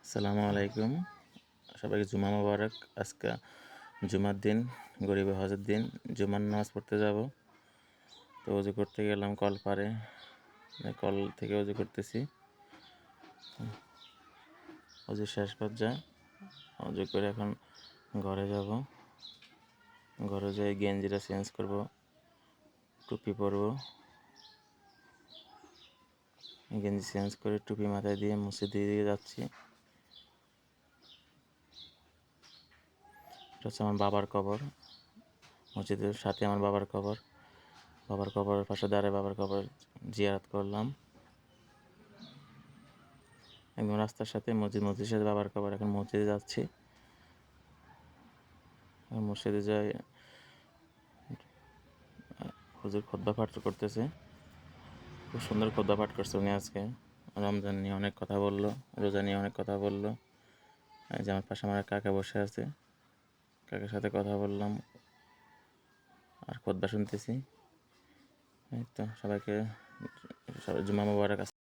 আসসালামু আলাইকুম। সবাইকে জুমা মোবারক। আজকে জুমার দিন, গরিবের হজের দিন। জুমার নামাজ পড়তে যাব। তো অজু করতে গেলাম কল পারে, কল থেকে অজু করতেছি। অজু শেষ পর্যায়ে অজু করে এখন ঘরে যাব। ঘরে যেয়ে গেঞ্জিটা চেঞ্জ করব, টুপি পরব। গেঞ্জি চেঞ্জ করে টুপি মাথায় দিয়ে মসজিদের দিকে যাচ্ছি। এটা হচ্ছে আমার বাবার কবর। মসজিদের সাথে আমার বাবার কবর। বাবার কবরের পাশে দাঁড়িয়ে বাবার কবর জিয়ারত করলাম। একদম রাস্তার সাথে মসজিদের সাথে বাবার কবর। এখন মসজিদে যাচ্ছি। মসজিদে যাই, হুজুর খুতবা পাঠ করতেছে। খুব সুন্দর খুতবা পাঠ করছে উনি আজকে। রমজান নিয়ে অনেক কথা বললো, রোজা নিয়ে অনেক কথা বললো। এই যে আমার পাশে আমার কাকা বসে আছে, কাকার সাথে কথা বললাম আর খুতবা শুনতেছি। এই তো সবাই জুমা মোবারক।